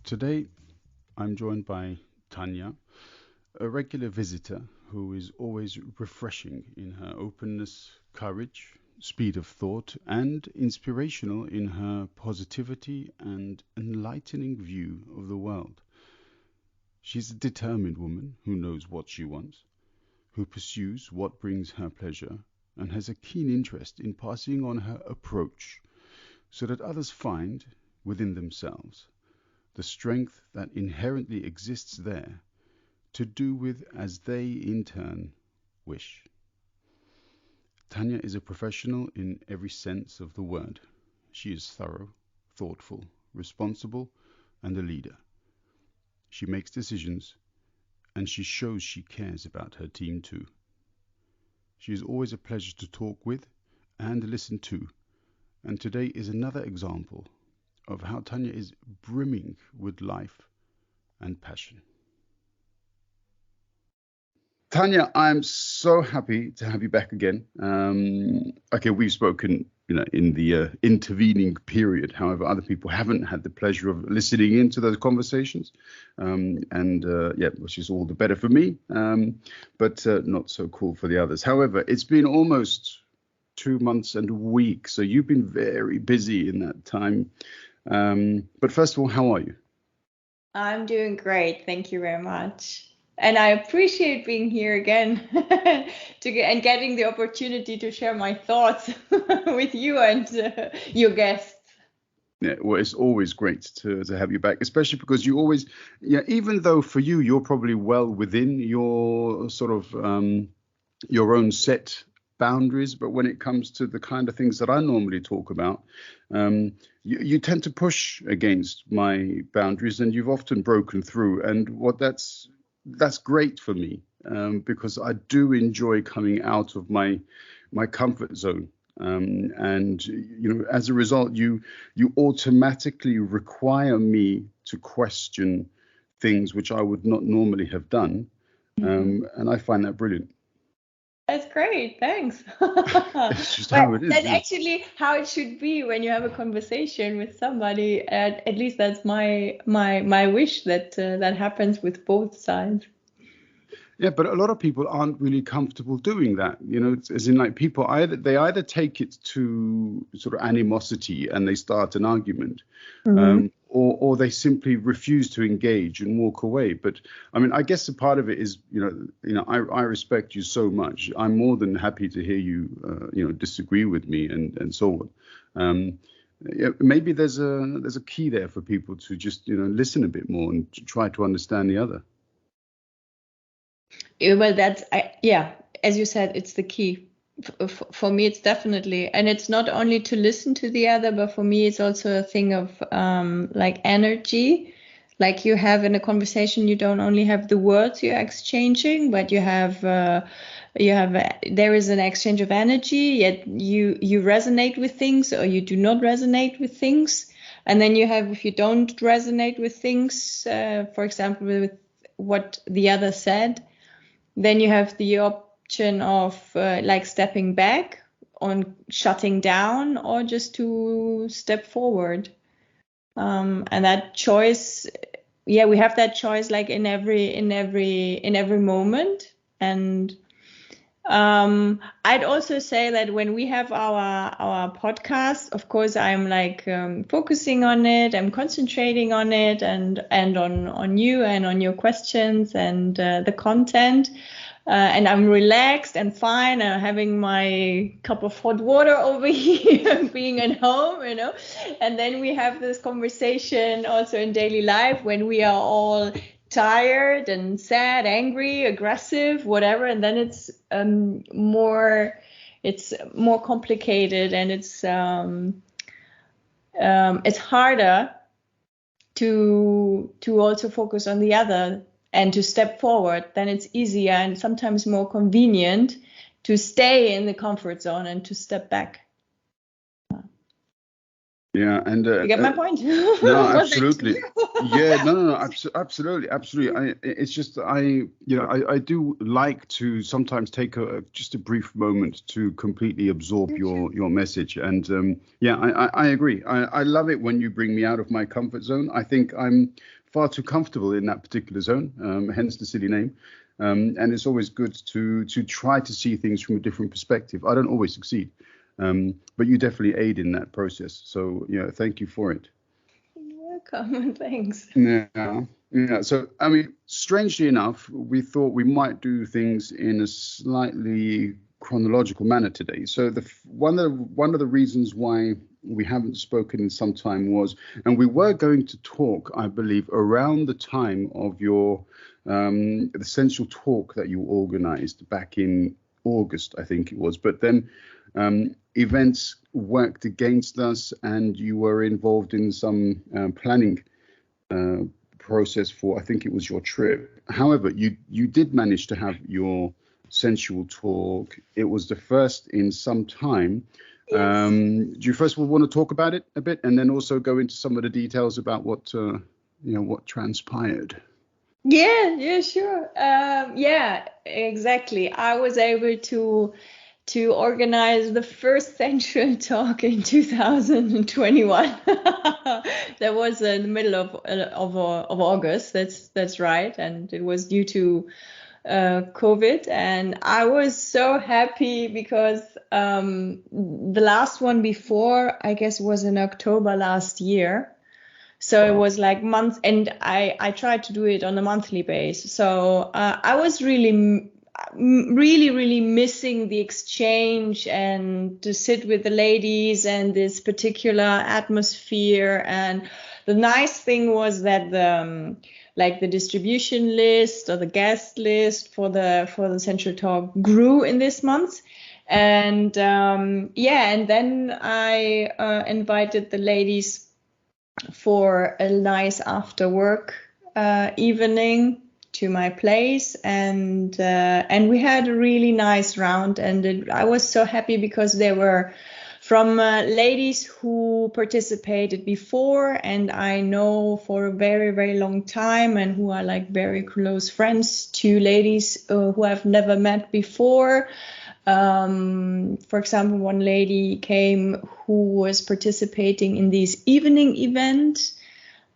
Today, I'm joined by Tanja, a regular visitor who is always refreshing in her openness, courage, speed of thought, and inspirational in her positivity and enlightening view of the world. She's a determined woman who knows what she wants, who pursues what brings her pleasure, and has a keen interest in passing on her approach so that others find, within themselves, the strength that inherently exists there to do with as they in turn wish. Tanja is a professional in every sense of the word. She is thorough, thoughtful, responsible, and a leader. She makes decisions, and she shows she cares about her team too. She is always a pleasure to talk with and listen to, and today is another example of how Tanja is brimming with life and passion. Tanja, I'm so happy to have you back again. Okay, we've spoken, in the intervening period. However, other people haven't had the pleasure of listening into those conversations, which is all the better for me, but not so cool for the others. However, it's been almost 2 months and a week, so you've been very busy in that time. But first of all, how are you? I'm doing great. Thank you very much. And I appreciate being here again and getting the opportunity to share my thoughts with you and your guests. Yeah, well, it's always great to have you back, especially because you always, even though for you, you're probably well within your sort of your own set boundaries, but when it comes to the kind of things that I normally talk about, you tend to push against my boundaries, and you've often broken through. And that's great for me, because I do enjoy coming out of my comfort zone. And as a result, you automatically require me to question things which I would not normally have done, and I find that brilliant. That's great, thanks. It's just how it is. That's actually how it should be when you have a conversation with somebody. At least that's my wish that happens with both sides. Yeah, but a lot of people aren't really comfortable doing that. As in, like, people either take it to sort of animosity and they start an argument, or they simply refuse to engage and walk away. But I mean, I guess a part of it is, I respect you so much. I'm more than happy to hear you, disagree with me and so on. Maybe there's a key there for people to just, listen a bit more and to try to understand the other. Well, as you said, it's the key. For me, it's definitely, and it's not only to listen to the other, but for me, it's also a thing of like energy. Like you have in a conversation, you don't only have the words you're exchanging, but there is an exchange of energy. Yet you resonate with things, or you do not resonate with things. And then if you don't resonate with things, for example, with what the other said, then you have the option of like stepping back, on shutting down, or just to step forward. And that choice, we have that choice like in every moment. And I'd also say that when we have our podcast, of course, I'm like focusing on it, I'm concentrating on it, and on you and on your questions and the content. And I'm relaxed and fine, and having my cup of hot water over here, being at home, And then we have this conversation also in daily life when we are all tired and sad, angry, aggressive, whatever. And then it's more complicated, and it's harder to also focus on the other and to step forward. Then it's easier and sometimes more convenient to stay in the comfort zone and to step back. Yeah, and You get my point? no, Was that absolutely. clear? Yeah, no, absolutely. It's just I do like to sometimes take just a brief moment to completely absorb your message, and yeah, I agree. I love it when you bring me out of my comfort zone. I think I'm far too comfortable in that particular zone, hence the silly name. And it's always good to try to see things from a different perspective. I don't always succeed. But you definitely aid in that process. So, yeah, thank you for it. You're welcome. Thanks. Yeah. Yeah. So, I mean, strangely enough, we thought we might do things in a slightly chronological manner today. So, one of the reasons why we haven't spoken in some time was, and we were going to talk, I believe, around the time of your the sensual talk that you organized back in August, I think it was. But then events worked against us, and you were involved in some planning process for, I think it was your trip. However, you did manage to have your sensual talk. It was the first in some time. Yes. Do you first of all want to talk about it a bit, and then also go into some of the details about what transpired? Yeah, sure. Yeah, exactly. I was able to organize the first sensual talk in 2021. That was in the middle of August. That's right, and it was due to COVID. And I was so happy because the last one before, I guess, was in October last year. So it was like months, and I tried to do it on a monthly basis. So I was really missing the exchange and to sit with the ladies and this particular atmosphere. And the nice thing was that the distribution list or the guest list for the Sensual Talk grew in this month. And and then I invited the ladies for a nice after work evening to my place, and we had a really nice round, and I was so happy because they were from ladies who participated before and I know for a very long time and who are like very close friends, to ladies who I've never met before. For example, one lady came who was participating in this evening event.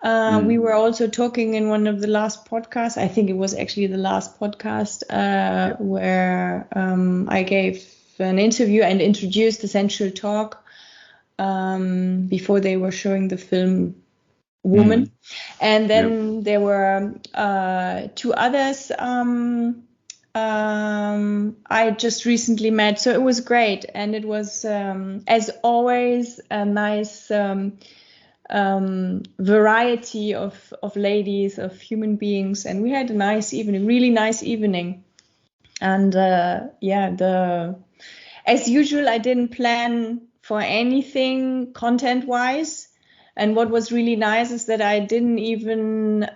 We were also talking in one of the last podcasts. I think it was actually the last podcast where I gave an interview and introduced the Sensual Talk before they were showing the film Woman. And then there were two others I just recently met. So it was great. And it was, as always, a nice variety of ladies, of human beings. And we had a nice evening, really nice evening. And as usual, I didn't plan for anything content-wise. And what was really nice is that I didn't even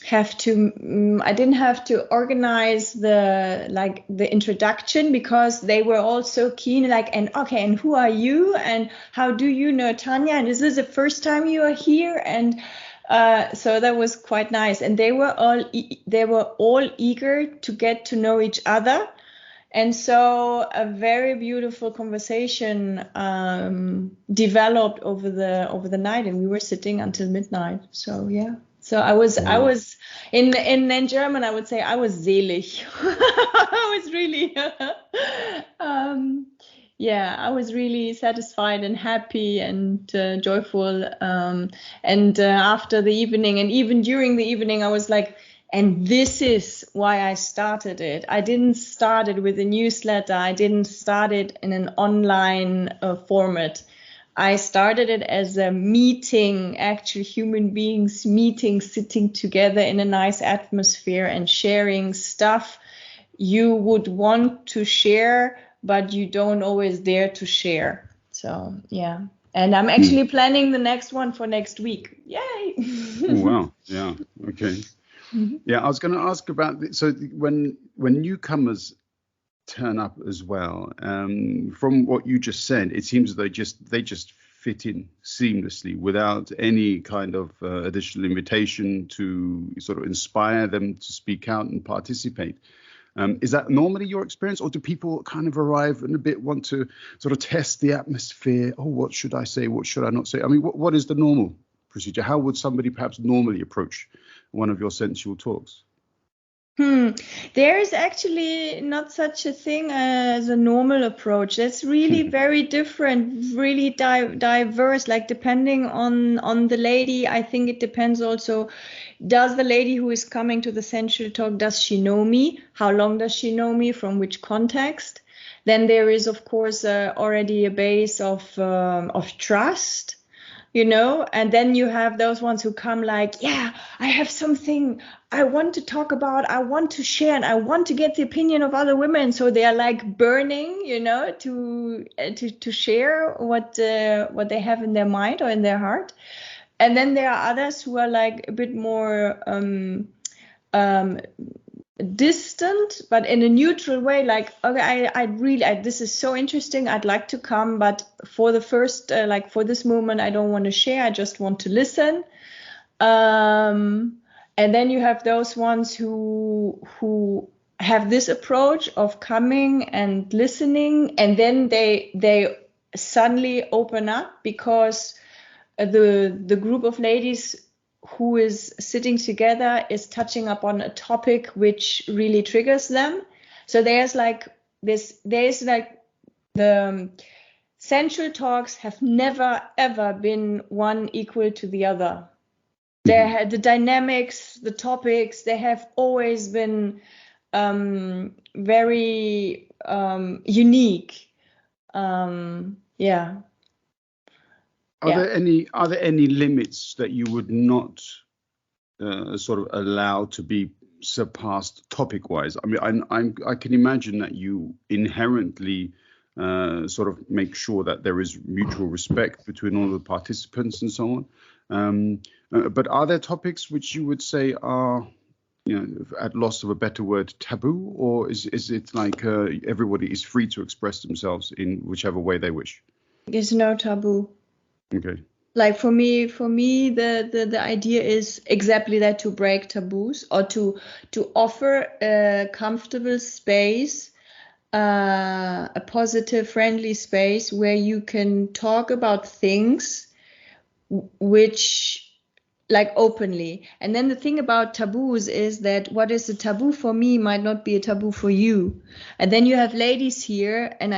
have to organize the introduction, because they were all so keen, like, and who are you and how do you know Tanja, and is this the first time you are here? And so that was quite nice, and they were all eager to get to know each other. And so a very beautiful conversation developed over the night, and we were sitting until midnight. So yeah. So I was in German I would say I was selig. I was really I was really satisfied and happy and joyful. And after the evening and even during the evening, I was like, and this is why I started it. I didn't start it with a newsletter. I didn't start it in an online format. I started it as a meeting, actual human beings meeting, sitting together in a nice atmosphere and sharing stuff you would want to share, but you don't always dare to share. So, yeah. And I'm actually planning the next one for next week. Yay! Oh, wow. Yeah. Okay. Yeah, I was going to ask about so when newcomers turn up as well. From what you just said, it seems they just fit in seamlessly without any kind of additional invitation to sort of inspire them to speak out and participate. Is that normally your experience, or do people kind of arrive and a bit want to sort of test the atmosphere? Oh, what should I say? What should I not say? I mean, what is the normal procedure? How would somebody perhaps normally approach one of your sensual talks? There is actually not such a thing as a normal approach. That's really very different, really diverse, like depending on the lady. I think it depends also, does the lady who is coming to the sensual talk, does she know me? How long does she know me? From which context? Then there is, of course, already a base of trust. And then you have those ones who come like, yeah, I have something I want to talk about, I want to share, and I want to get the opinion of other women. So they are like burning, to share what they have in their mind or in their heart. And then there are others who are like a bit more distant, but in a neutral way, like, okay, I really, this is so interesting, I'd like to come, but for the first for this moment I don't want to share, I just want to listen. And then you have those ones who have this approach of coming and listening, and then they suddenly open up because the group of ladies who is sitting together is touching upon a topic which really triggers them. So there's like the sensual talks have never ever been one equal to the other. The dynamics, the topics, they have always been very unique. Are there any limits that you would not sort of allow to be surpassed topic-wise? I mean, I can imagine that you inherently sort of make sure that there is mutual respect between all the participants and so on. But are there topics which you would say are, at loss of a better word, taboo, or is it like everybody is free to express themselves in whichever way they wish? There's no taboo. Okay. Like for me, the idea is exactly that, to break taboos, or to offer a comfortable space, a positive, friendly space where you can talk about things which, like, openly. And then the thing about taboos is that what is a taboo for me might not be a taboo for you. And then you have ladies here, and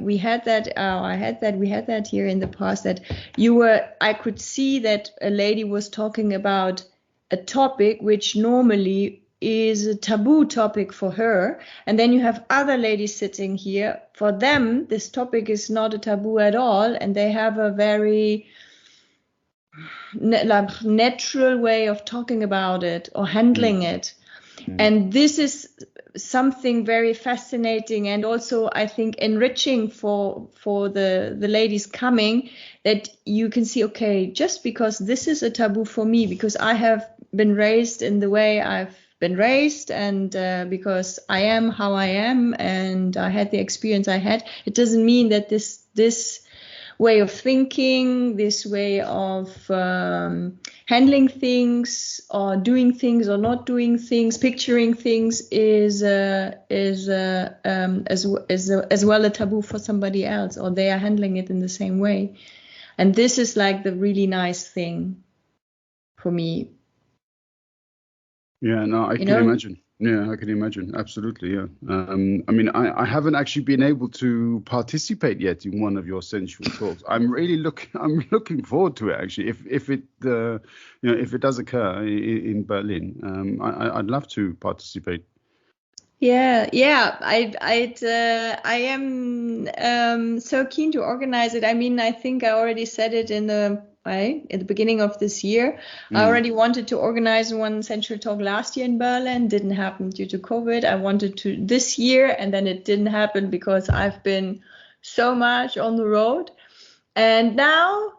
we had that here in the past, that I could see that a lady was talking about a topic which normally is a taboo topic for her. And then you have other ladies sitting here, for them this topic is not a taboo at all, and they have a very natural way of talking about it or handling it. And this is something very fascinating, and also I think enriching for the ladies coming, that you can see, okay, just because this is a taboo for me, because I have been raised in the way I've been raised, and because I am how I am, and I had the experience I had, it doesn't mean that this way of thinking, this way of handling things, or doing things or not doing things, picturing things, is as well a taboo for somebody else, or they are handling it in the same way. And this is like the really nice thing for me. Yeah, no, I can imagine. Yeah, I can imagine. Absolutely. Yeah. I mean, I haven't actually been able to participate yet in one of your sensual talks. I'm looking forward to it, actually. If it if it does occur in Berlin, I'd love to participate. Yeah. I am so keen to organize it. I mean, I think I already said it at the beginning of this year. I already wanted to organize one sensual talk last year in Berlin. Didn't happen due to COVID. I wanted to this year, and then it didn't happen because I've been so much on the road. And now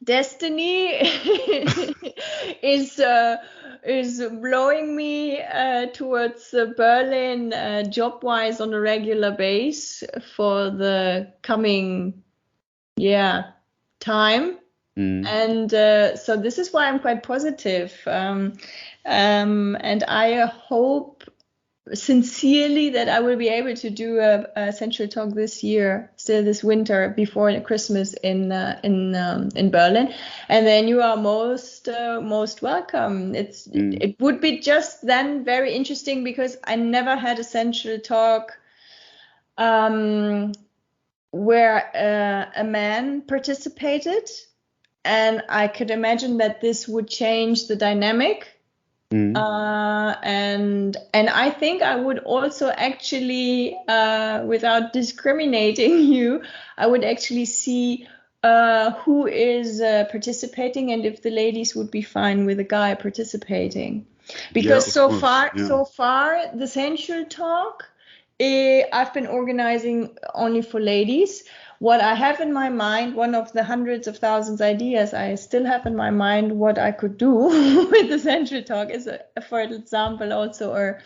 Destiny is blowing me towards Berlin job-wise on a regular base for the coming time. And so this is why I'm quite positive. And I hope sincerely that I will be able to do a sensual talk this year, still this winter before Christmas in Berlin, and then you are most welcome. It would be just then very interesting because I never had a sensual talk where a man participated, and I could imagine that this would change the dynamic. And I think I would also actually, without discriminating you, I would actually see who is participating and if the ladies would be fine with a guy participating. Because so far, the sensual talk, I've been organizing only for ladies. What I have in my mind, one of the hundreds of thousands ideas I still have in my mind, what I could do with the sensual talk is, for example, also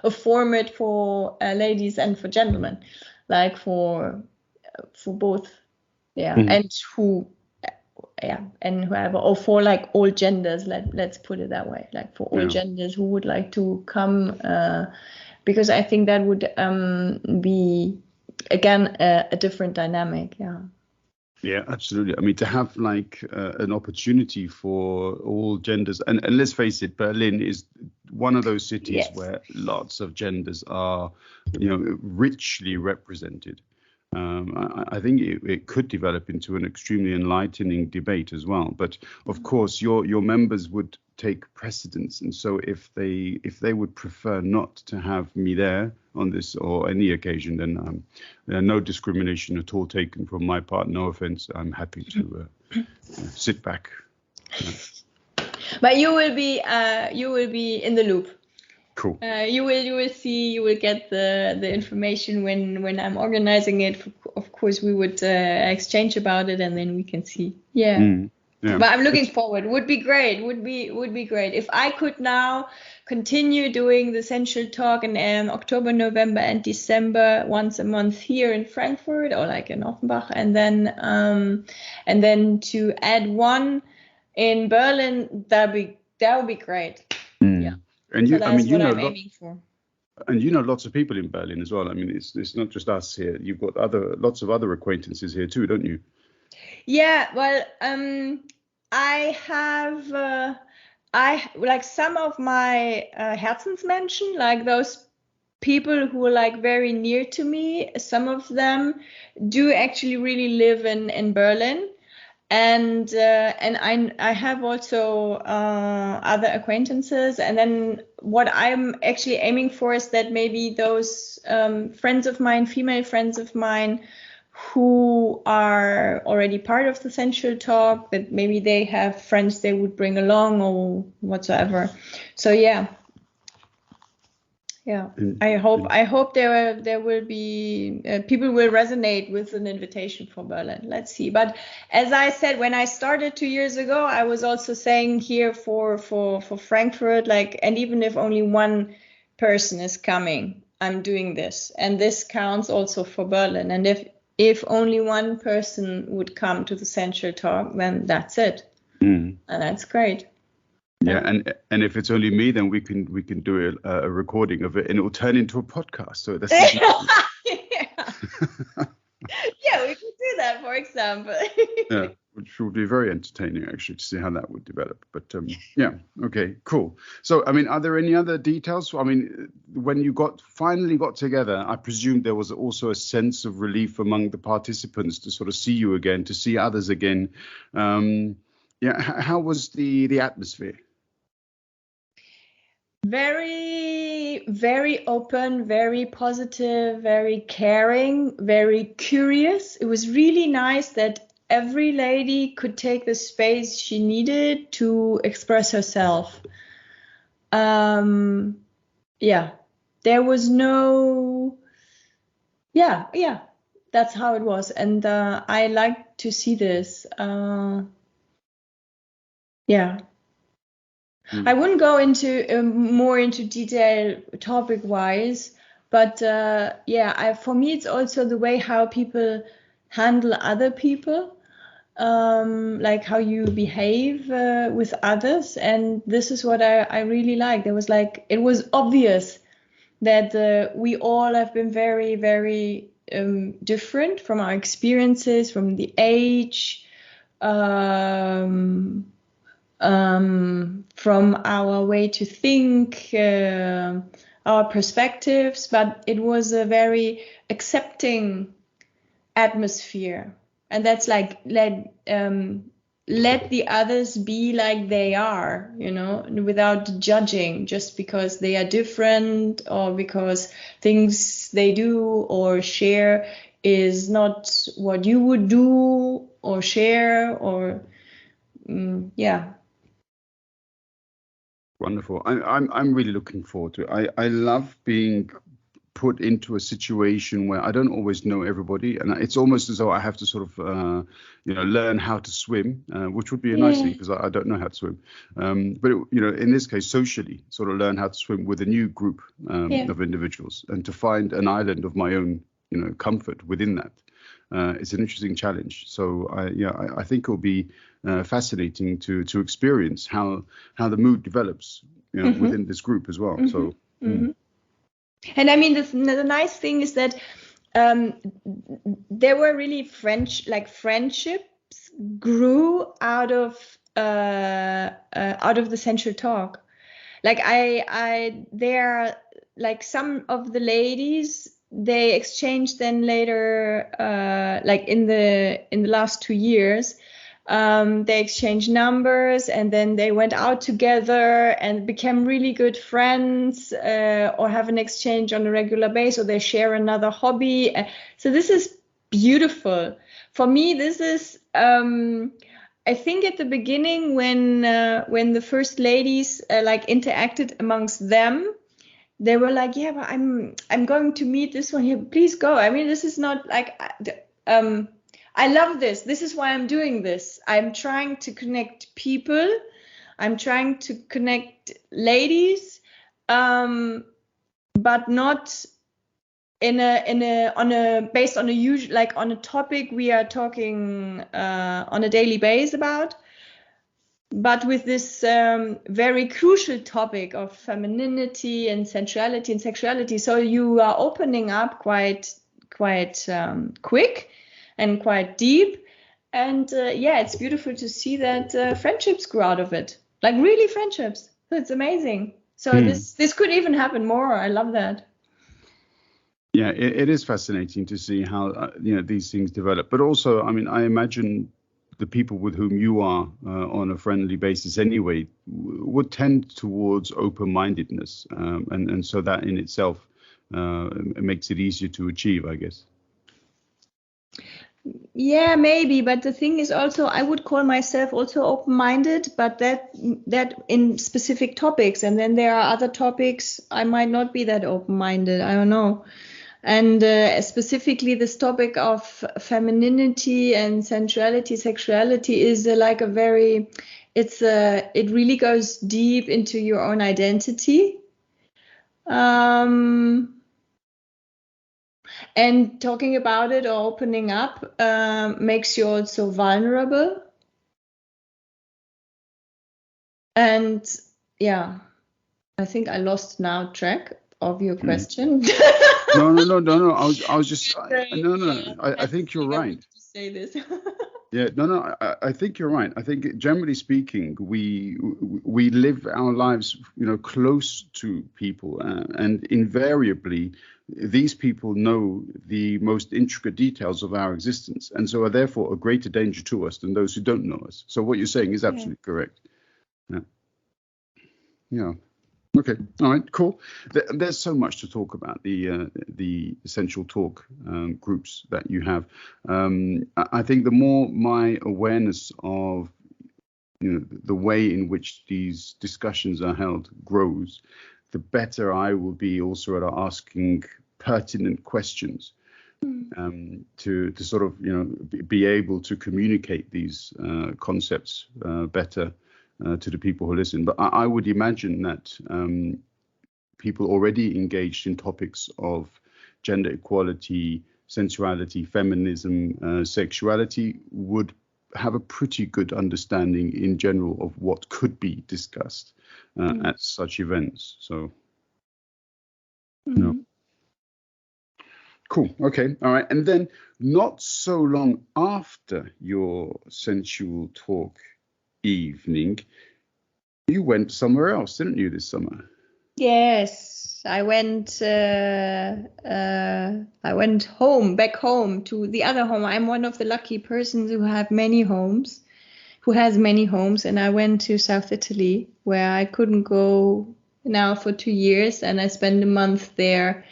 a format for ladies and for gentlemen, like for both, and and whoever, or for like all genders. Let's put it that way, like for all genders who would like to come, because I think that would be, again, a different dynamic. Yeah, absolutely. I mean, to have like an opportunity for all genders, and let's face it, Berlin is one of those cities where lots of genders are, richly represented. I think it could develop into an extremely enlightening debate as well. But of course, your members would take precedence, and so if they would prefer not to have me there on this or any occasion, then no discrimination at all taken from my part. No offense. I'm happy to sit back. But you will be in the loop. Cool. You will see. You will get the information when I'm organizing it. Of course, we would exchange about it, and then we can see. Yeah. But I'm looking forward. Would be great. Would be great if I could now continue doing the sensual talk in October, November, and December once a month here in Frankfurt or like in Offenbach, and then to add one in Berlin. That would be great. Yeah. And so that's what I'm aiming for. And lots of people in Berlin as well. I mean, it's not just us here. You've got lots of other acquaintances here too, don't you? Yeah. Well, I have I like some of my Herzensmenschen, like those people who are like very near to me. Some of them do actually really live in Berlin. And I have also other acquaintances. And then what I'm actually aiming for is that maybe those friends of mine, female friends of mine, who are already part of the sensual talk, that maybe they have friends they would bring along or whatsoever. So yeah. I hope there will be people will resonate with an invitation for Berlin. Let's see. But as I said, when I started 2 years ago, I was also saying here for Frankfurt, like, and even if only one person is coming, I'm doing this, and this counts also for Berlin. And if only one person would come to the sensual talk, then that's it, and that's great. Yeah, and if it's only me, then we can do a recording of it, and it will turn into a podcast. So that's yeah, we could do that, for example. Yeah, which would be very entertaining actually to see how that would develop. But yeah, okay, cool. So I mean, are there any other details? I mean, when you finally got together, I presume there was also a sense of relief among the participants to sort of see you again, to see others again. Yeah, how was the atmosphere? Very, very open, very positive, very caring, very curious. It was really nice that every lady could take the space she needed to express herself. Yeah, there was no, yeah, that's how it was. And I like to see this. Yeah. I wouldn't go into more into detail topic wise, but for me it's also the way how people handle other people, like how you behave with others, and this is what I really like. There was like it was obvious that we all have been very, very different from our experiences, from the age. From our way to think, our perspectives, but it was a very accepting atmosphere, and that's like let the others be like they are, without judging just because they are different or because things they do or share is not what you would do or share or yeah. Wonderful. I'm really looking forward to it. I love being put into a situation where I don't always know everybody, and it's almost as though I have to sort of learn how to swim, which would be a nice thing because I don't know how to swim. But in this case, socially, sort of learn how to swim with a new group of individuals, and to find an island of my own, comfort within that. It's an interesting challenge. So I think it'll be fascinating to experience how the mood develops, within this group as well. So. And I mean, the nice thing is that there were really friendships grew out of the sensual talk. Like there, like some of the ladies, they exchanged then later, like in the last 2 years, they exchanged numbers, and then they went out together and became really good friends, or have an exchange on a regular basis, or they share another hobby. So this is beautiful. For me, this is I think at the beginning when the first ladies like interacted amongst them, they were like, yeah, but I'm going to meet this one here. Please go. I mean, this is not like I love this. This is why I'm doing this. I'm trying to connect people. I'm trying to connect ladies, but not based on a usual, like on a topic we are talking on a daily basis about, but with this very crucial topic of femininity and sensuality and sexuality. So you are opening up quite quick and quite deep. And it's beautiful to see that friendships grow out of it, like really friendships. It's amazing. So this could even happen more. I love that. Yeah, it is fascinating to see how these things develop. But also, I mean, I imagine the people with whom you are on a friendly basis anyway would tend towards open-mindedness, and so that in itself makes it easier to achieve, I guess. Yeah, maybe, but the thing is also I would call myself also open-minded, but that in specific topics, and then there are other topics I might not be that open-minded. I don't know. And specifically this topic of femininity and sensuality, sexuality is like a very, it really goes deep into your own identity. And talking about it or opening up makes you also vulnerable. And yeah, I think I lost now track of your question. No. I was just no. I think you're right. To say this. Yeah, no. I think you're right. I think generally speaking, we live our lives, close to people, and invariably, these people know the most intricate details of our existence, and so are therefore a greater danger to us than those who don't know us. So what you're saying is absolutely correct. Yeah. Yeah. Okay. All right. Cool. There's so much to talk about the SensualTalk groups that you have. I think the more my awareness of the way in which these discussions are held grows, the better I will be also at asking pertinent questions to sort of be able to communicate these concepts better to the people who listen. But I would imagine that people already engaged in topics of gender equality, sensuality, feminism, sexuality would have a pretty good understanding in general of what could be discussed at such events. So, no. Cool. Okay. All right. And then not so long after your sensual talk evening, you went somewhere else, didn't you, this summer? Yes, I went home, back home to the other home. I'm one of the lucky persons who has many homes, and I went to South Italy where I couldn't go now for 2 years, and I spent a month there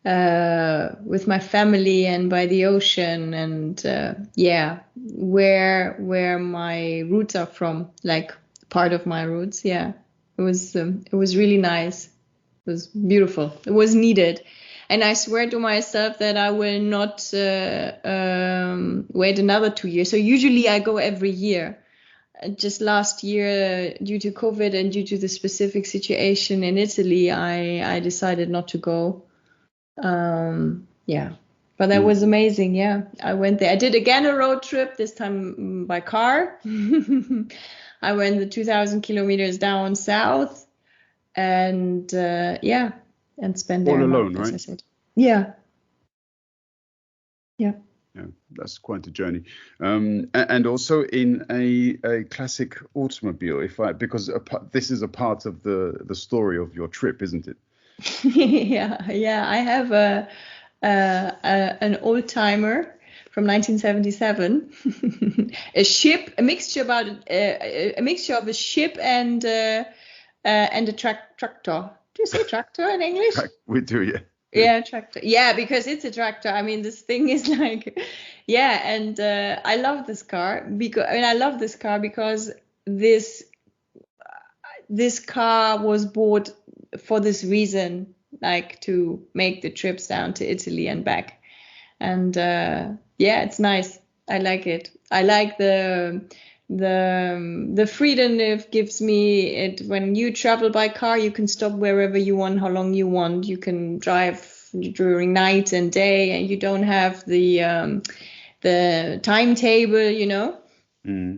with my family and by the ocean, and where my roots are from, like part of my roots. Yeah, it was really nice. It was beautiful. It was needed. And I swear to myself that I will not wait another 2 years. So usually I go every year. Just last year, due to COVID and due to the specific situation in Italy, I decided not to go. But that was amazing. Yeah, I went there. I did again a road trip, this time by car. I went the 2,000 kilometers down south, and and spend there All a alone, month, as right? I said. Yeah. Yeah, that's quite a journey. And also in a classic automobile, because this is a part of the story of your trip, isn't it? Yeah. I have an old timer from 1977, a mixture of a ship and a tractor. Do you say tractor in English? We do, yeah. Yeah, tractor. Yeah, because it's a tractor. I mean, this thing is like, yeah, and I love this car because this car was bought for this reason, like to make the trips down to Italy and back. And it's nice. I like it. I like the freedom it gives me. It when you travel by car, you can stop wherever you want, how long you want. You can drive during night and day, and you don't have the timetable,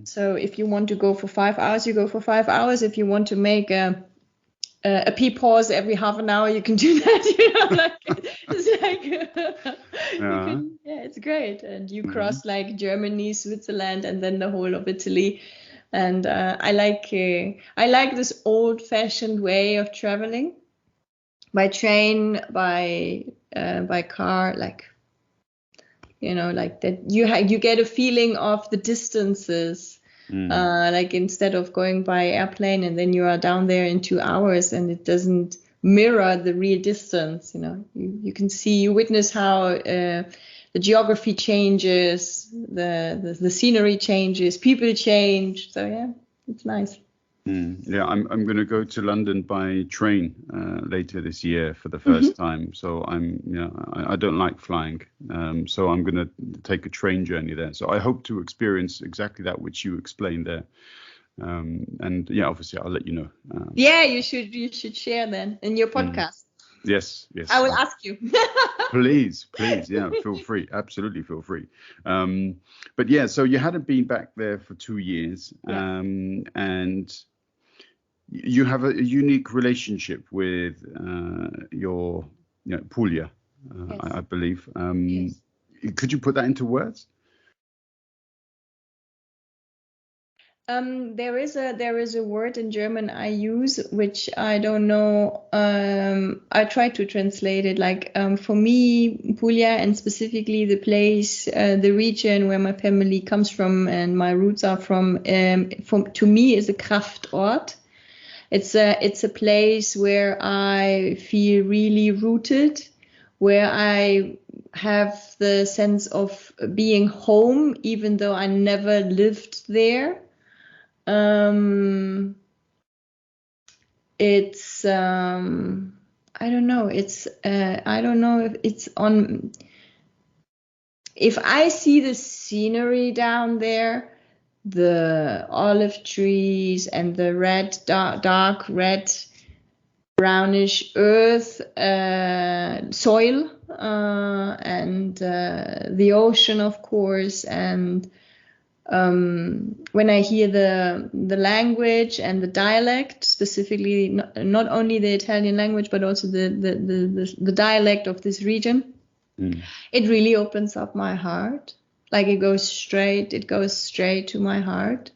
So if you want to go for 5 hours, you go for 5 hours. If you want to make a pee pause every half an hour, you can do that. It's great. And you cross like Germany, Switzerland, and then the whole of Italy. And I like this old-fashioned way of traveling by train, by car, like that. You get a feeling of the distances. Like instead of going by airplane and then you are down there in 2 hours and it doesn't mirror the real distance, you witness how the geography changes, the scenery changes, people change. So yeah, it's nice. Yeah, I'm going to go to London by train later this year for the first time. So I don't like flying. So I'm going to take a train journey there. So I hope to experience exactly that which you explained there. And yeah, obviously I'll let you know. You should share then in your podcast. Yes. I will ask you. Please, yeah, feel free. Absolutely feel free. But yeah, so you hadn't been back there for 2 years, and you have a unique relationship with your Puglia, Yes. I believe. Yes. Could you put that into words? There is a word in German I use, which I don't know. I try to translate it. Like for me, Puglia, and specifically the place, the region where my family comes from and my roots are from to me is a Kraftort. It's a place where I feel really rooted, where I have the sense of being home, even though I never lived there. It's I don't know. I don't know if it's if I see the scenery down there, the olive trees and the red, dark red, brownish earth, soil, and the ocean, of course. And when I hear the language and the dialect, specifically not only the Italian language, but also the dialect of this region, it really opens up my heart. Like it goes straight to my heart.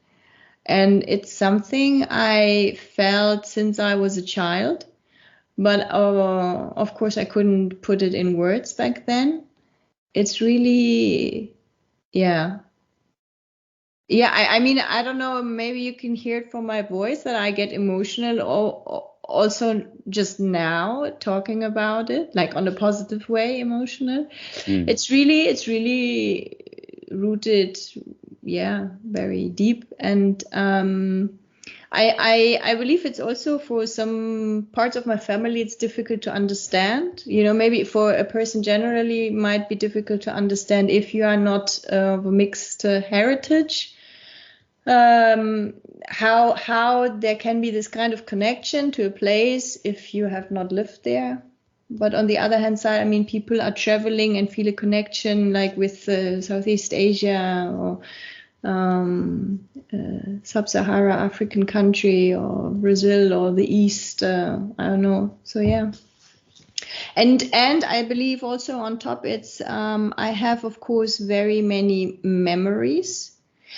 And it's something I felt since I was a child. But of course, I couldn't put it in words back then. It's really, yeah. Yeah, I mean, I don't know, maybe you can hear it from my voice that I get emotional also just now talking about it, like on a positive way, emotional. It's really rooted, yeah, very deep. And I believe it's also for some parts of my family, it's difficult to understand. You know, maybe for a person generally, it might be difficult to understand if you are not of a mixed heritage. How there can be this kind of connection to a place if you have not lived there. But on the other hand side, I mean, people are traveling and feel a connection like with Southeast Asia or sub-Sahara African country or Brazil or the East. I don't know. So yeah. And I believe also on top, it's I have, of course, very many memories.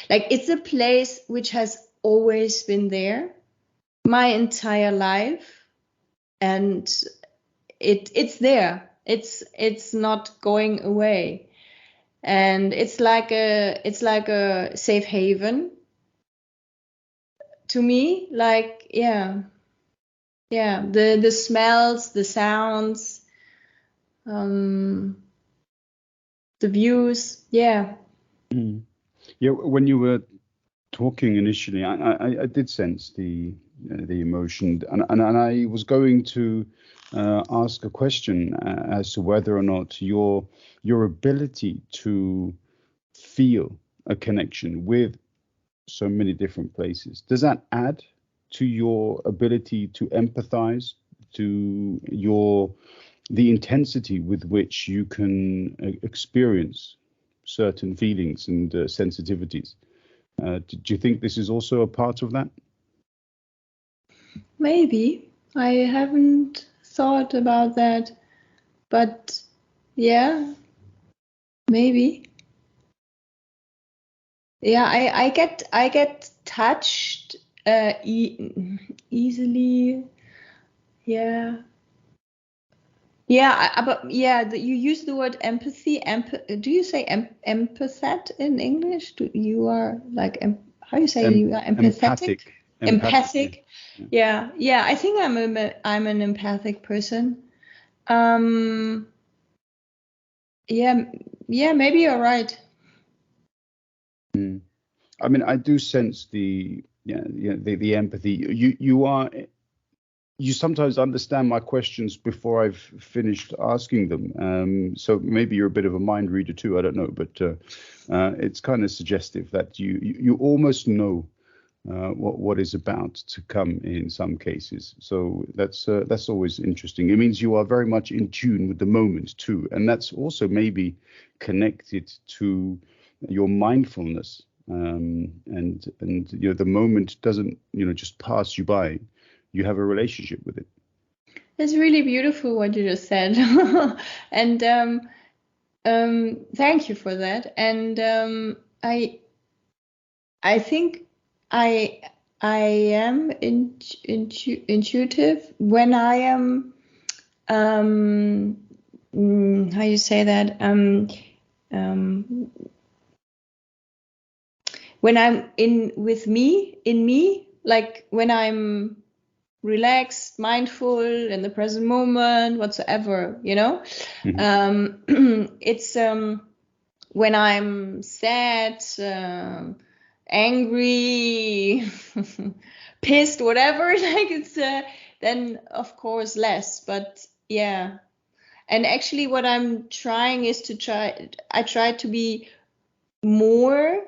Like it's a place which has always been there my entire life, and it's there. It's not going away, and it's like a safe haven to me. Like yeah, the smells, the sounds, the views. Yeah. Yeah, when you were talking initially, I did sense the emotion, and I was going to ask a question as to whether or not your ability to feel a connection with so many different places, does that add to your ability to empathize, to the intensity with which you can experience certain feelings and sensitivities? Do you think this is also a part of that? Maybe. I haven't thought about that, but yeah, maybe. Yeah, I get touched easily. Yeah. Yeah, but yeah, you use the word empathy. Do you say empathet in English? Do you are like how you say Em- you are empathetic? empathic, Empathic. yeah. Yeah. I think I'm an empathic person. Um, yeah, maybe you're right. Mm. I mean, I do sense the empathy. You sometimes understand my questions before I've finished asking them. So maybe you're a bit of a mind reader too. I don't know, but it's kind of suggestive that you almost know what is about to come in some cases. So that's always interesting. It means you are very much in tune with the moment too, and that's also maybe connected to your mindfulness. And the moment doesn't just pass you by. You have a relationship with it. It's really beautiful what you just said, and thank you for that. And I think I am intuitive when I am how you say that when I'm in me, like when I'm relaxed, mindful, in the present moment, whatsoever, it's when I'm sad, angry, pissed, whatever, like it's then of course less. But yeah, and actually what I'm trying is I try to be more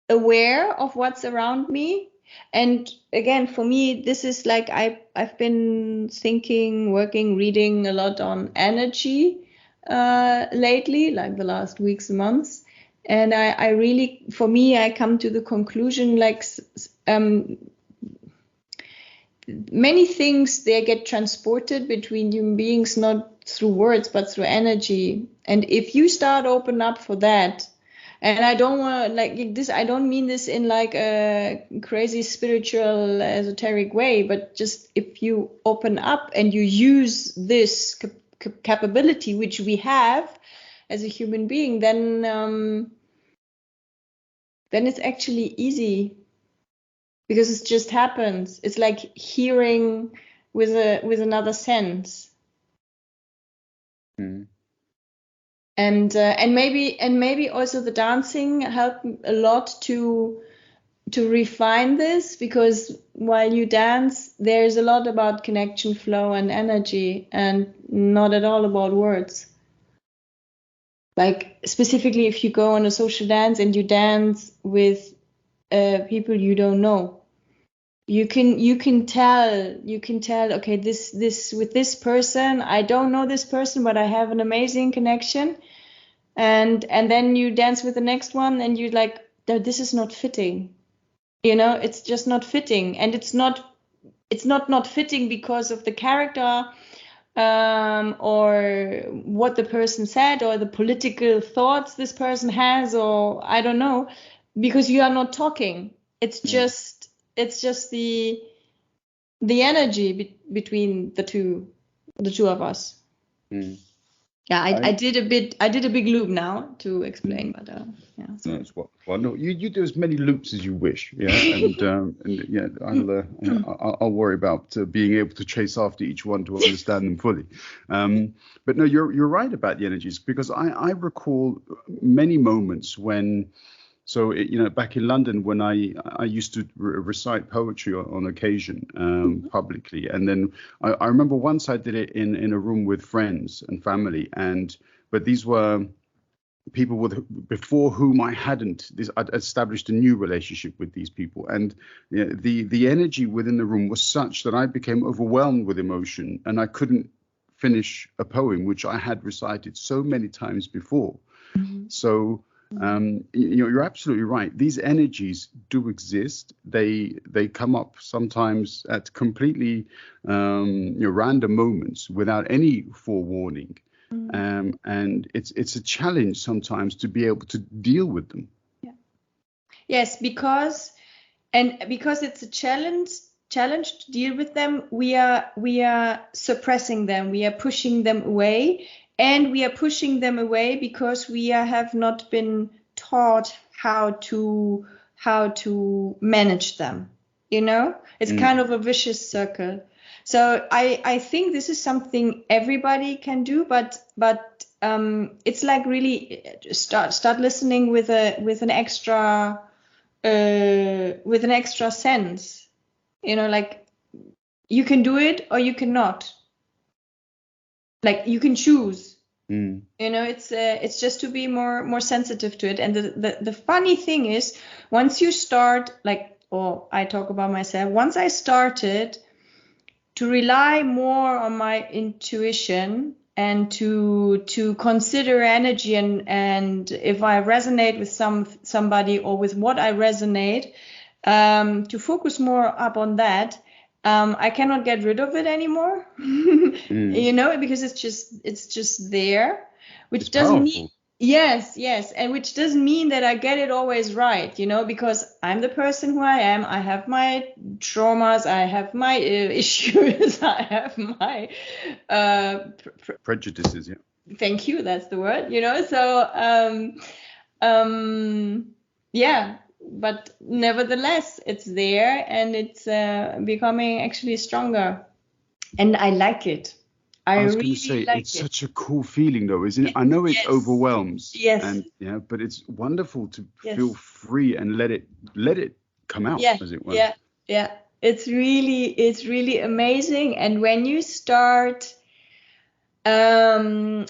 aware of what's around me. And again, for me, this is like I've been thinking, working, reading a lot on energy lately, like the last weeks and months. And I really, for me, I come to the conclusion like many things, they get transported between human beings, not through words, but through energy. And if you start open up for that, and I don't want like this, I don't mean this in like a crazy spiritual esoteric way, but just if you open up and you use this capability which we have as a human being, then it's actually easy, because it just happens. It's like hearing with another sense. Mm. And maybe also the dancing helped a lot to refine this, because while you dance, there's a lot about connection, flow, and energy, and not at all about words. Like specifically, if you go on a social dance and you dance with people you don't know, you can tell, okay, this with this person, I don't know this person, but I have an amazing connection. And then you dance with the next one and you're like, this is not fitting. It's just not fitting. And it's not fitting because of the character, or what the person said, or the political thoughts this person has, or I don't know, because you are not talking. It's just the energy between the two of us. Mm. Yeah, I did a big loop now to explain, but yeah. No, it's well, no, you do as many loops as you wish, yeah, and yeah, I'll worry about being able to chase after each one to understand them fully. But no, you're right about the energies, because I recall many moments when. So, back in London, when I used to recite poetry on occasion, publicly. And then I remember once I did it in a room with friends and family. But these were people before whom I'd established a new relationship with these people. And the energy within the room was such that I became overwhelmed with emotion, and I couldn't finish a poem which I had recited so many times before. So, you're absolutely right. These energies do exist. They come up sometimes at completely random moments without any forewarning, and it's a challenge sometimes to be able to deal with them. Yeah. Yes, because it's a challenge to deal with them. We are suppressing them. We are pushing them away. And we are pushing them away because we have not been taught how to manage them. It's kind of a vicious circle. So I think this is something everybody can do, but it's like really start listening with an extra sense. Like you can do it or you cannot. Like you can choose. It's just to be more sensitive to it. And the funny thing is, once you start, like, I talk about myself, once I started to rely more on my intuition and to consider energy, and if I resonate with somebody or with what I resonate, to focus more up on that, I cannot get rid of it anymore, because it's just there, which it's doesn't powerful. mean, yes, and which doesn't mean that I get it always right, because I'm the person who I am. I have my traumas, I have my issues, I have my prejudices. Yeah. Thank you. That's the word. So yeah. But nevertheless, it's there, and it's becoming actually stronger, and I like it. I was going to say, it's such a cool feeling, though, isn't it? I know it overwhelms, but it's wonderful to feel free and let it come out, as it were. Yeah. It's really amazing, and when you start attracting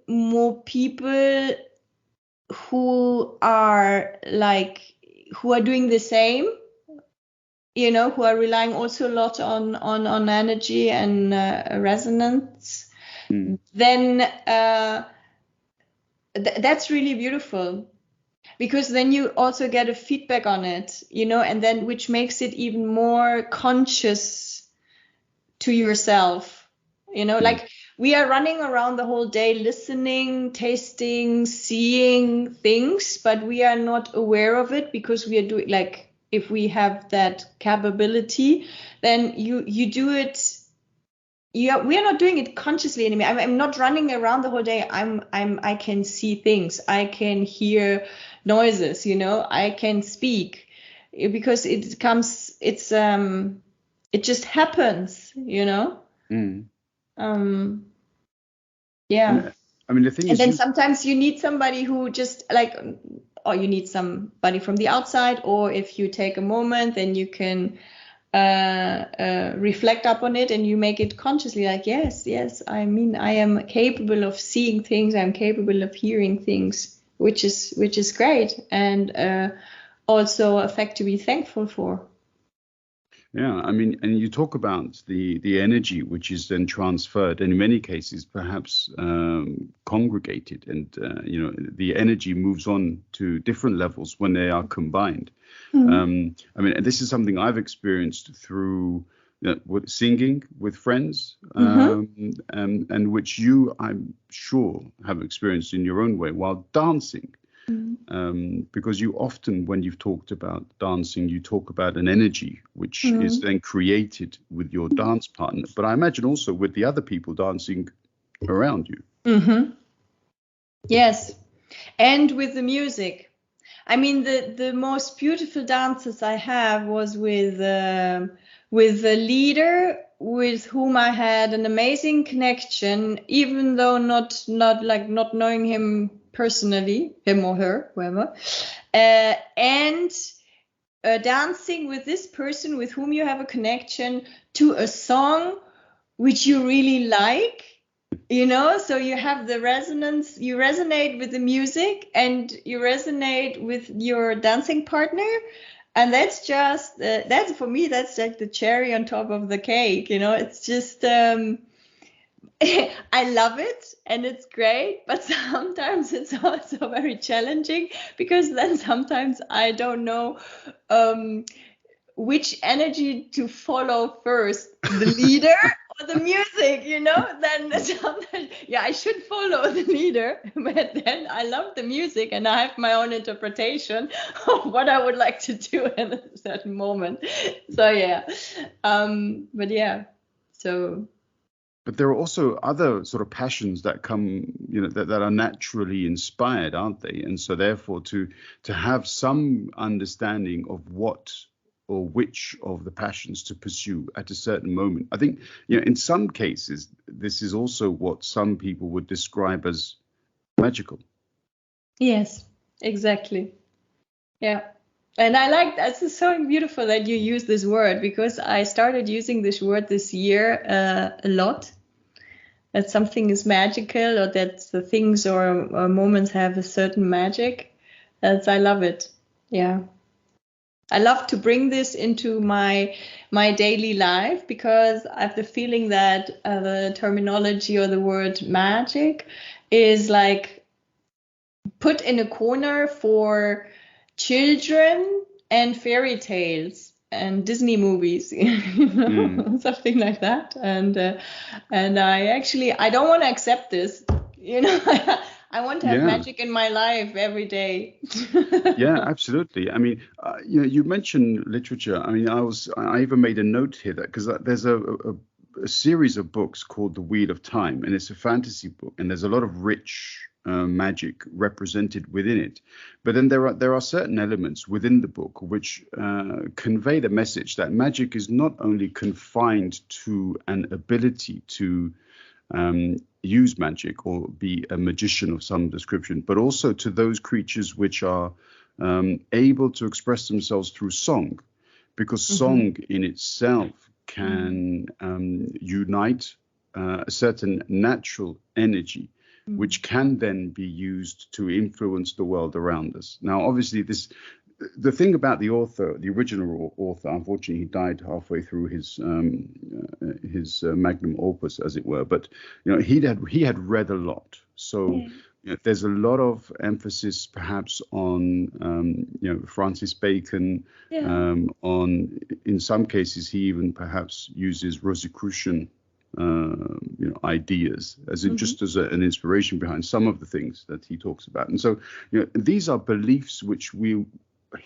more people who are doing the same, who are relying also a lot on energy and resonance, then that's really beautiful, because then you also get a feedback on it, and then which makes it even more conscious to yourself, like we are running around the whole day listening, tasting, seeing things, but we are not aware of it, because we are doing, like, if we have that capability, then you do it. Yeah, we are not doing it consciously anymore. I'm not running around the whole day. I can see things. I can hear noises, I can speak, because it just happens, yeah. I mean, the thing And is, then sometimes you need somebody who just or you need somebody from the outside, or if you take a moment, then you can reflect upon it, and you make it consciously, like, yes, I mean, I am capable of seeing things, I'm capable of hearing things, which is great, and also a fact to be thankful for. Yeah, I mean, and you talk about the energy which is then transferred, and in many cases perhaps congregated, and the energy moves on to different levels when they are combined. I mean, and this is something I've experienced through with singing with friends, and which you, I'm sure, have experienced in your own way while dancing. Because you often, when you've talked about dancing, you talk about an energy which is then created with your dance partner, but I imagine also with the other people dancing around you. Yes, and with the music. I mean, the most beautiful dances I have was with a leader with whom I had an amazing connection, even though not knowing him personally, him or her, whoever, and dancing with this person with whom you have a connection to a song which you really like. So you have the resonance, you resonate with the music, and you resonate with your dancing partner. And that's just, that's for me, that's like the cherry on top of the cake. It's just, I love it and it's great, but sometimes it's also very challenging, because then sometimes I don't know which energy to follow first, the leader or the music, then sometimes, I should follow the leader, but then I love the music and I have my own interpretation of what I would like to do in a certain moment. So But there are also other sort of passions that come, that are naturally inspired, aren't they? And so therefore to have some understanding of what or which of the passions to pursue at a certain moment. I think, in some cases, this is also what some people would describe as magical. Yes, exactly. Yeah. And I like that. It's so beautiful that you use this word, because I started using this word this year a lot. That something is magical, or that the things or moments have a certain magic. I love it. Yeah. I love to bring this into my daily life, because I have the feeling that the terminology or the word magic is like put in a corner for children and fairy tales and Disney movies, something like that. And I don't want to accept this. I want to have magic in my life every day. Yeah, absolutely. I mean, you mentioned literature. I mean, I even made a note here that because there's a series of books called The Wheel of Time, and it's a fantasy book, and there's a lot of rich magic represented within it. But then there are certain elements within the book which convey the message that magic is not only confined to an ability to use magic or be a magician of some description, but also to those creatures which are able to express themselves through song, because song in itself can unite a certain natural energy which can then be used to influence the world around us. Now, obviously, the thing about the author, the original author, unfortunately, he died halfway through his magnum opus, as it were. But he had read a lot, so there's a lot of emphasis, perhaps, on Francis Bacon. On, in some cases, he even perhaps uses Rosicrucian ideas as in just as an inspiration behind some of the things that he talks about. And so these are beliefs which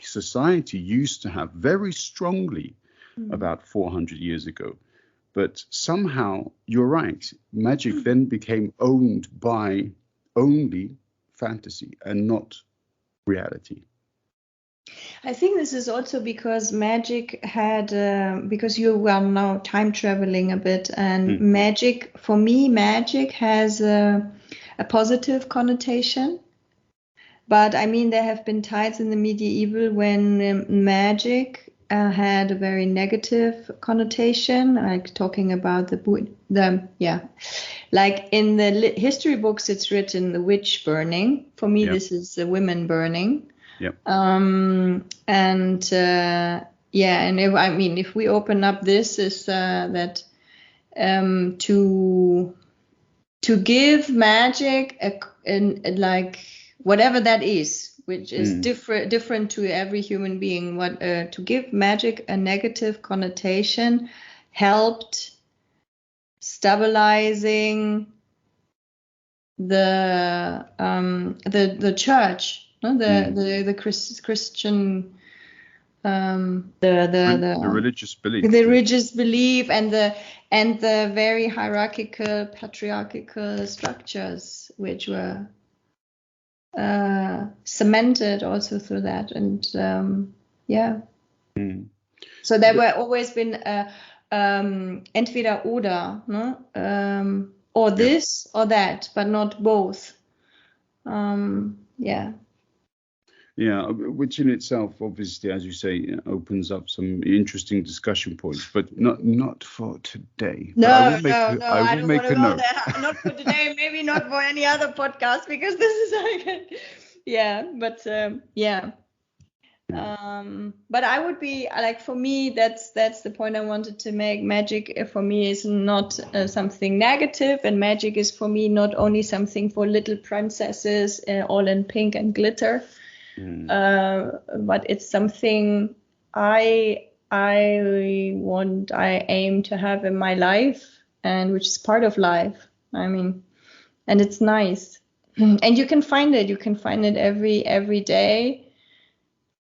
society used to have very strongly about 400 years ago. But somehow, you're right, magic then became owned by only fantasy and not reality. I think this is also because magic had, because you are now time traveling a bit, and magic, for me, magic has a positive connotation. But I mean, there have been times in the medieval when magic had a very negative connotation, like talking about like in the history books, it's written the witch burning. For me, this is the women burning. Yep. And if we open up this, is that to give magic like whatever that is, which is different to every human being, to give magic a negative connotation helped stabilizing the church. The Christian, the religious belief, and the very hierarchical, patriarchal structures, which were cemented also through that, and so there were always been entweder oder, no? Or this or that, but not both. Which in itself, obviously, as you say, opens up some interesting discussion points, but not for today. I don't want to go there. Not for today, maybe not for any other podcast, because this is but I would be like, for me, that's the point I wanted to make. Magic for me is not something negative, and magic is for me not only something for little princesses all in pink and glitter. But it's something I aim to have in my life, and which is part of life. I mean, and it's nice, and you can find it every day.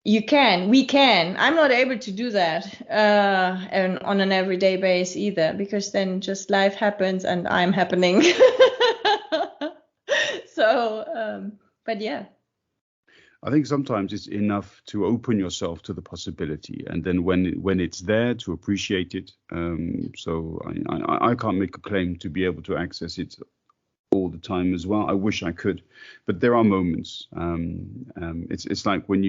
We can. I'm not able to do that and on an everyday basis either, because then just life happens and I'm happening. So, but yeah. I think sometimes it's enough to open yourself to the possibility, and then when it's there, to appreciate it. So I can't make a claim to be able to access it all the time as well. I wish I could, but there are moments. It's like when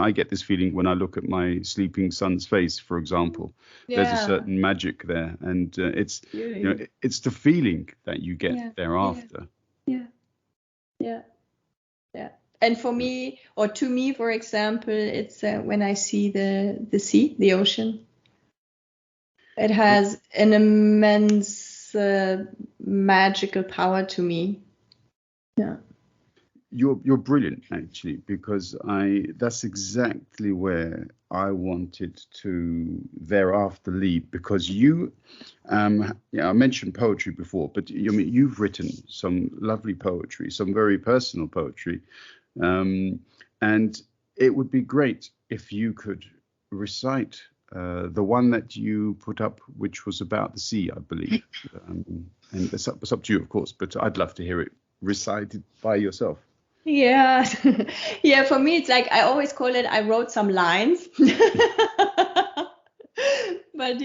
I get this feeling when I look at my sleeping son's face, for example. There's a certain magic there, and it's it's the feeling that you get thereafter. Yeah. And for me, or to me, for example, it's when I see the sea, the ocean. It has an immense magical power to me. Yeah. You're brilliant, actually, because that's exactly where I wanted to thereafter lead, because I mentioned poetry before, but you've written some lovely poetry, some very personal poetry. And it would be great if you could recite the one that you put up, which was about the sea, I believe. And it's up to you, of course, but I'd love to hear it recited by yourself. Yeah. For me, it's like, I always call it, I wrote some lines. But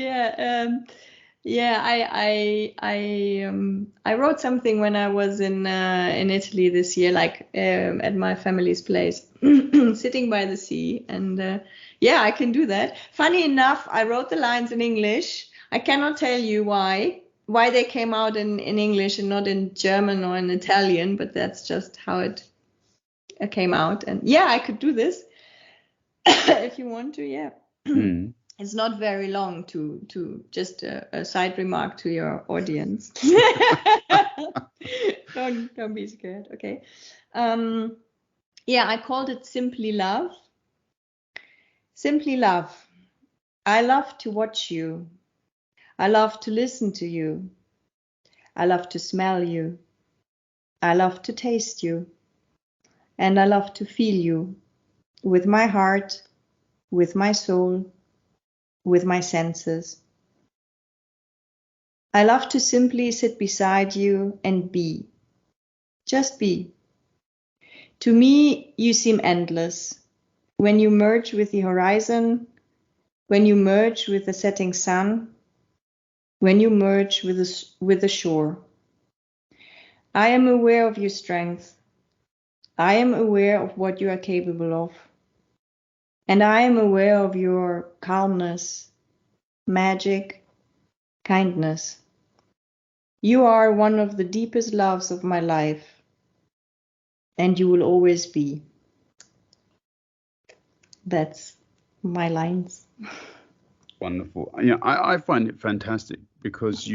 I wrote something when I was in Italy this year, like at my family's place, sitting by the sea, and I can do that. Funny enough, I wrote the lines in English. I cannot tell you why. why they came out in English and not in German or in Italian, but that's just how it came out. And yeah, I could do this if you want to. Yeah. Mm. It's not very long to just a side remark to your audience. Don't be scared. Okay. Yeah, I called it Simply Love. Simply Love. I love to watch you. I love to listen to you. I love to smell you. I love to taste you. And I love to feel you with my heart, with my soul, with my senses. I love to simply sit beside you and be. Just be. To me, you seem endless. When you merge with the horizon, when you merge with the setting sun, when you merge with the shore. I am aware of your strength. I am aware of what you are capable of. And I am aware of your calmness, magic, kindness. You are one of the deepest loves of my life, and you will always be. That's my lines. Wonderful. Yeah, I find it fantastic because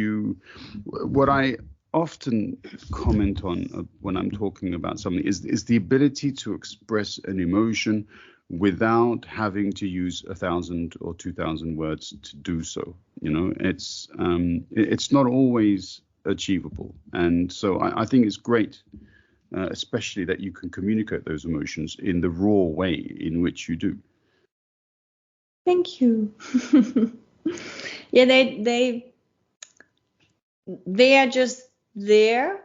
what I often comment on when I'm talking about something is the ability to express an emotion without having to use 1,000 or 2,000 words to do so. It's not always achievable, and so I think it's great, especially that you can communicate those emotions in the raw way in which you do. Thank you. Yeah, they are just there.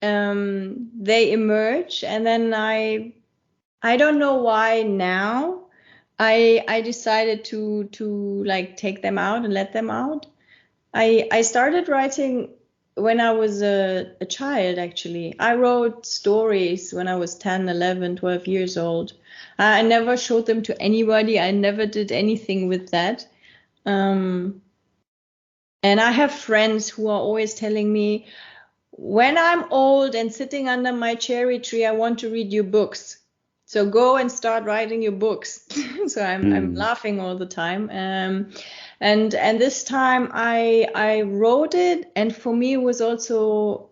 They emerge, and then I don't know why now I decided to like take them out and let them out. I started writing when I was a child, actually. I wrote stories when I was 10, 11, 12 years old. I never showed them to anybody. I never did anything with that. And I have friends who are always telling me, when I'm old and sitting under my cherry tree, I want to read your books. So go and start writing your books. So I'm laughing all the time. And this time I wrote it, and for me it was also,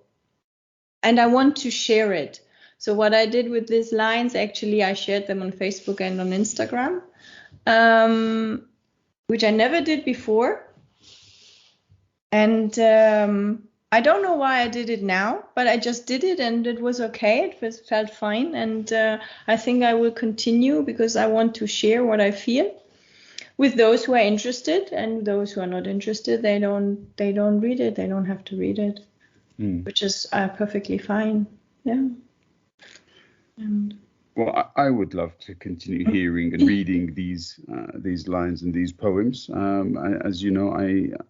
and I want to share it. So what I did with these lines, actually, I shared them on Facebook and on Instagram, which I never did before. And I don't know why I did it now, but I just did it and it was okay. It felt fine. And I think I will continue because I want to share what I feel with those who are interested, and those who are not interested, they don't read it. They don't have to read it, which is perfectly fine. Yeah. Well, I would love to continue hearing and reading these lines and these poems. As you know,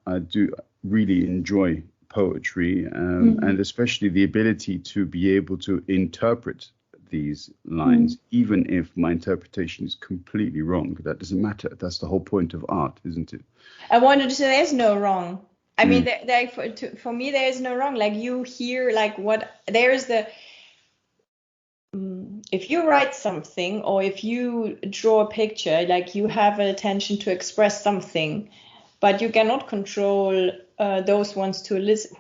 I do really enjoy poetry, and especially the ability to be able to interpret these lines, even if my interpretation is completely wrong. That doesn't matter. That's the whole point of art, isn't it? I wanted to say there's no wrong. I mean, for me, there is no wrong. Like you hear, like what there's the. If you write something or if you draw a picture, like you have an intention to express something, but you cannot control those ones who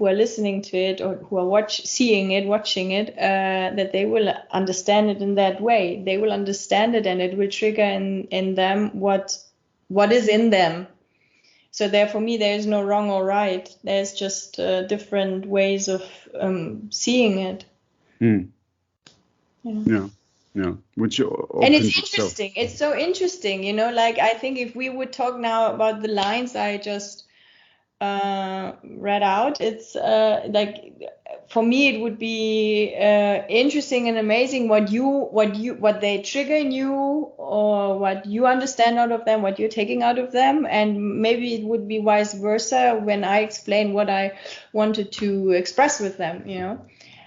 are listening to it or who are watching it, that they will understand it in that way. They will understand it, and it will trigger in them what is in them. So there, for me, there is no wrong or right. There's just different ways of seeing it. Yeah. Which and it's interesting. It's so interesting, like I think if we would talk now about the lines I just read out, it's like for me it would be interesting and amazing what they trigger in you, or what you understand out of them, what you're taking out of them, and maybe it would be vice versa when I explain what I wanted to express with them,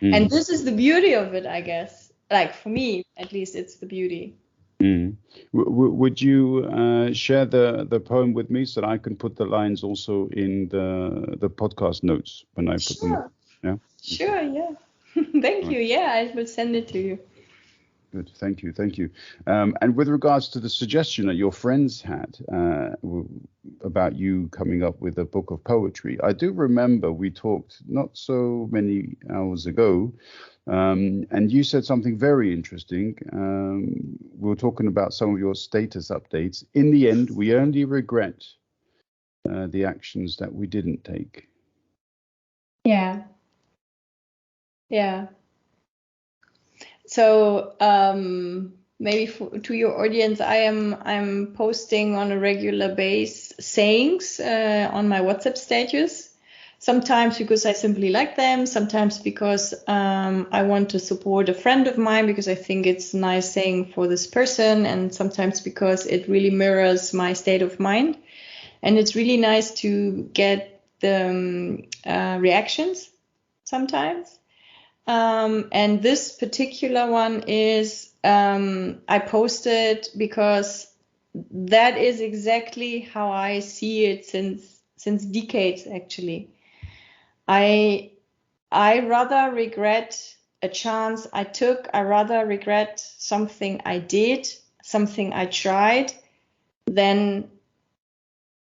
and this is the beauty of it, I guess. Like for me, at least, it's the beauty. Mm. Would you share the poem with me so that I can put the lines also in the podcast notes when I put them up? Sure. Yeah. Okay. Sure, yeah. Thank All right. you. Yeah, I will send it to you. Good. Thank you. Thank you. And with regards to the suggestion that your friends had about you coming up with a book of poetry, I do remember we talked not so many hours ago, and you said something very interesting. We were talking about some of your status updates. In the end, we only regret the actions that we didn't take. Yeah. Yeah. So maybe to your audience, I'm posting on a regular base sayings on my WhatsApp status. Sometimes because I simply like them, sometimes because I want to support a friend of mine because I think it's a nice saying for this person, and sometimes because it really mirrors my state of mind. And it's really nice to get the reactions sometimes. And this particular one is I posted because that is exactly how I see it since decades actually. I rather regret a chance I took. I rather regret something I did, something I tried, than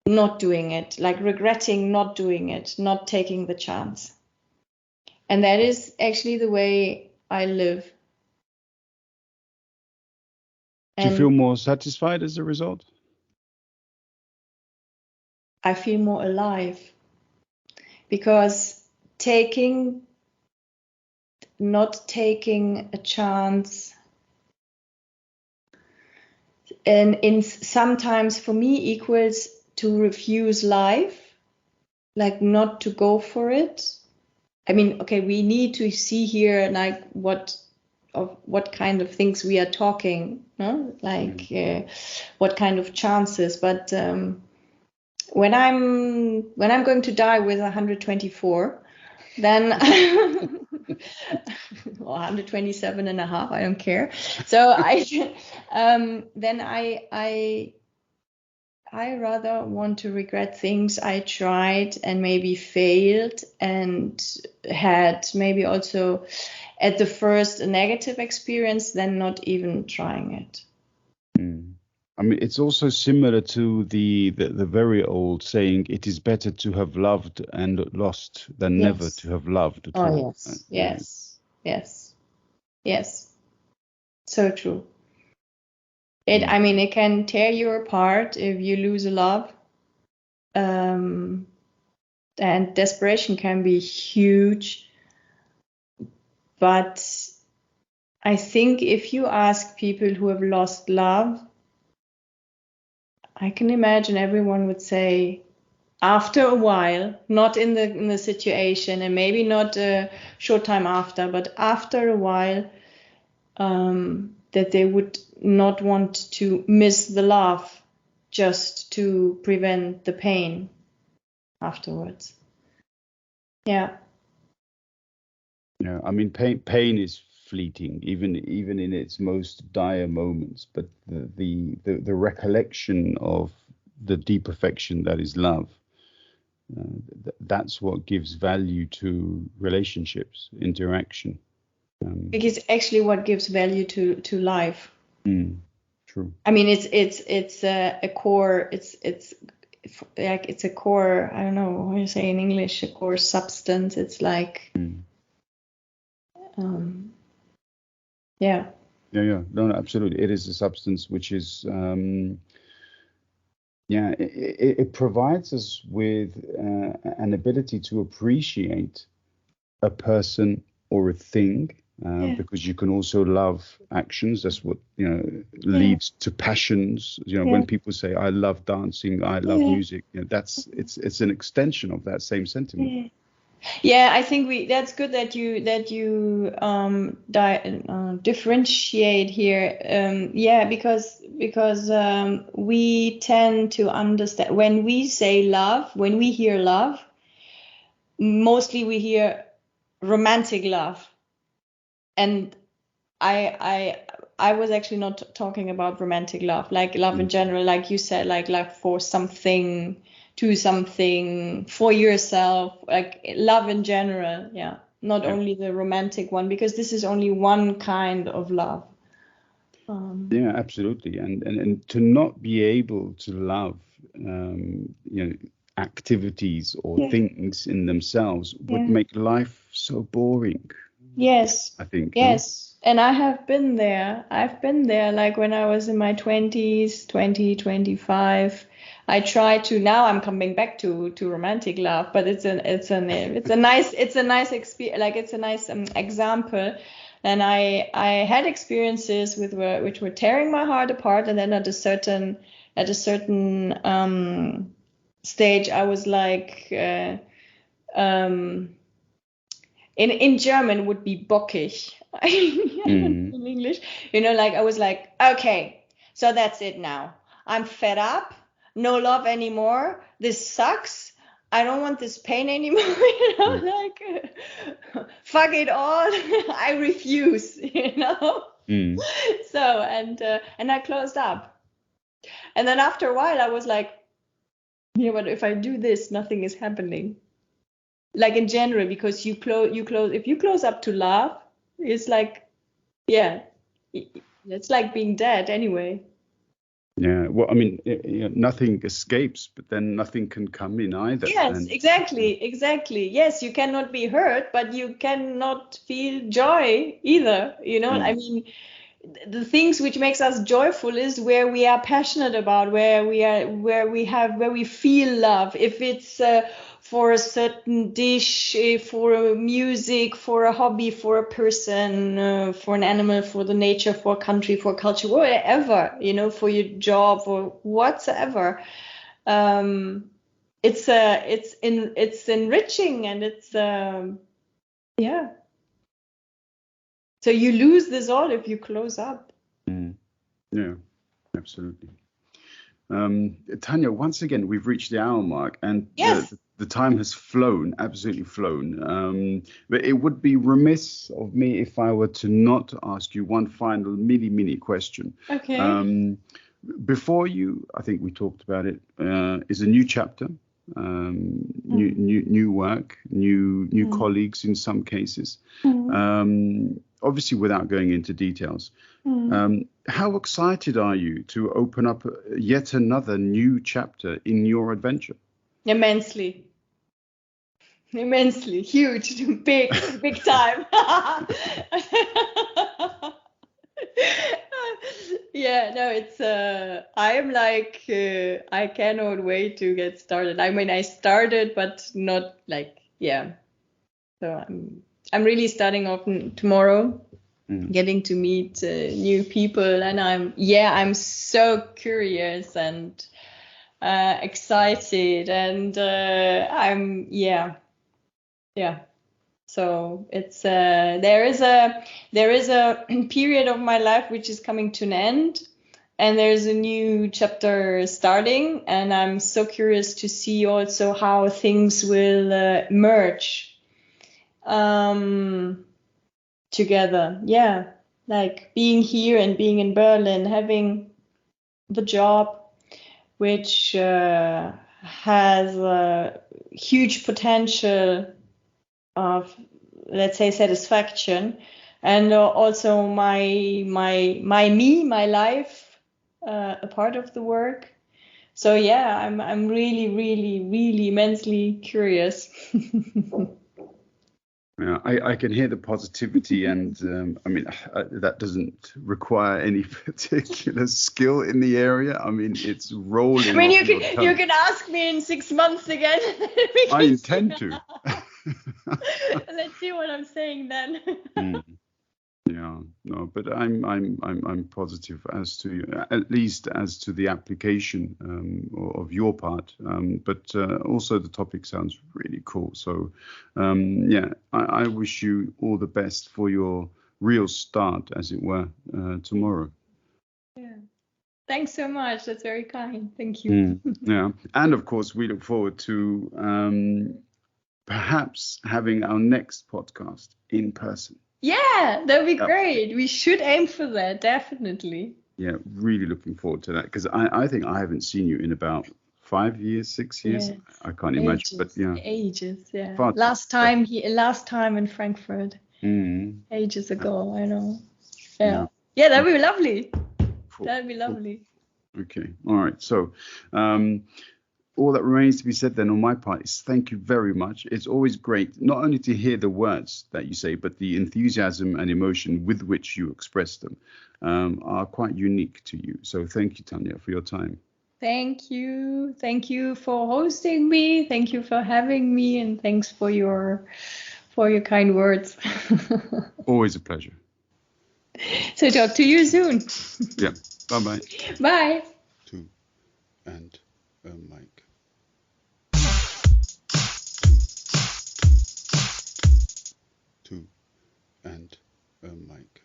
not doing it, like regretting not doing it, not taking the chance. And that is actually the way I live. Do you feel And more satisfied as a result? I feel more alive because not taking a chance, and in sometimes for me equals to refuse life, like not to go for it. I mean, okay, we need to see here like what kind of things we are talking, no? Like what kind of chances. But when I'm going to die with 124, then or 127 and a half, I don't care. So then I rather want to regret things I tried and maybe failed and had maybe also at the first a negative experience than not even trying it. Mm. I mean, it's also similar to the very old saying, "It is better to have loved and lost than never Yes. to have loved at Oh, all." yes. Yes. Yes. Yes. So true. Mm. I mean, it can tear you apart if you lose a love. Um, and desperation can be huge. But I think if you ask people who have lost love, I can imagine everyone would say, after a while, not in the situation, and maybe not a short time after, but after a while, that they would not want to miss the love just to prevent the pain afterwards. Yeah. Yeah, I mean, pain is fleeting, even in its most dire moments. But the recollection of the deep affection that is love, that's what gives value to relationships, interaction. Because actually what gives value to life. Mm, true. I mean, it's a core. It's like it's a core. I don't know what you say in English. A core substance. It's like, Mm. um, yeah, Yeah, yeah. No, no, absolutely. It is a substance which is, yeah, it provides us with an ability to appreciate a person or a thing, yeah, because you can also love actions. That's what, yeah, leads to passions. yeah, When people say, "I love dancing, I love yeah, music," that's it's an extension of that same sentiment. yeah. Yeah, I think that's good that you differentiate here. Yeah, because we tend to understand when we say love, when we hear love, mostly we hear romantic love, and I was actually not talking about romantic love, like love in general, like you said, like love for something, to something, for yourself, like love in general. Yeah. Not only the romantic one, because this is only one kind of love. Yeah, absolutely. And to not be able to love, activities or things in themselves would make life so boring. Yes. I think. Yes. And I have been there. I've been there, like when I was in my 20s, 25. I try to, now I'm coming back to romantic love, but it's a nice experience, like it's a nice example. And I had experiences which were tearing my heart apart, and then at a certain stage I was like in German would be bockig. In English, like I was like, okay, so that's it now. I'm fed up. No love anymore. This sucks. I don't want this pain anymore. Like fuck it all. I refuse. So and I closed up. And then after a while, I was like, yeah, but if I do this, nothing is happening. Like in general, because if you close up to love, it's like, yeah, it's like being dead anyway. Yeah, well, I mean, nothing escapes, but then nothing can come in either. Yes, exactly. Yes, you cannot be hurt, but you cannot feel joy either. I mean, the things which makes us joyful is where we are passionate about, where we feel love. If it's for a certain dish, for a music, for a hobby, for a person, for an animal, for the nature, for a country, for culture, whatever, for your job or whatsoever. It's enriching, and it's yeah. So you lose this all if you close up. Yeah, absolutely. Tanja, once again, we've reached the hour mark, and the time has flown, absolutely flown. But it would be remiss of me if I were to not ask you one final mini question. Okay. Before you, I think we talked about it, is a new chapter, new work, new colleagues in some cases. Obviously, without going into details. How excited are you to open up yet another new chapter in your adventure? Immensely, huge, big time. Yeah, no, it's I am like I cannot wait to get started. I mean, I started, but not like, yeah. So I'm really starting off tomorrow, getting to meet new people, and I'm so curious and excited, and I'm yeah. So it's there is a period of my life which is coming to an end, and there's a new chapter starting, and I'm so curious to see also how things will merge together. Yeah, like being here and being in Berlin, having the job which has huge potential of, let's say, satisfaction, and also my life, a part of the work. So yeah, I'm really immensely curious. Yeah, I can hear the positivity, and I mean that doesn't require any particular skill in the area. I mean, it's rolling. I mean, you can ask me in 6 months again. I intend to. Let's see what I'm saying then. Yeah, no, but I'm positive as to, at least as to the application of your part, but also the topic sounds really cool. So yeah, I wish you all the best for your real start, as it were, tomorrow. Yeah. Thanks so much. That's very kind. Thank you. Yeah, and of course we look forward to perhaps having our next podcast in person. Yeah, that'd be Yep. great. We should aim for that, definitely. Yeah, really looking forward to that because I think I haven't seen you in about 5 years, 6 years. Yes, I can't imagine, but ages, yeah, ages. Yeah, far too. last time in Frankfurt, Mm, ages ago. I know. yeah. Yeah, yeah, that'd Okay. be lovely. Cool, That'd be cool. lovely. Okay. All right. So, um, all that remains to be said then on my part is thank you very much. It's always great not only to hear the words that you say, but the enthusiasm and emotion with which you express them are quite unique to you. So thank you, Tanya, for your time. Thank you. Thank you for hosting me. Thank you for having me, and thanks for your kind words. Always a pleasure. So talk to you soon. Yeah. Bye bye. Bye. Two and a mic. Two and a mic.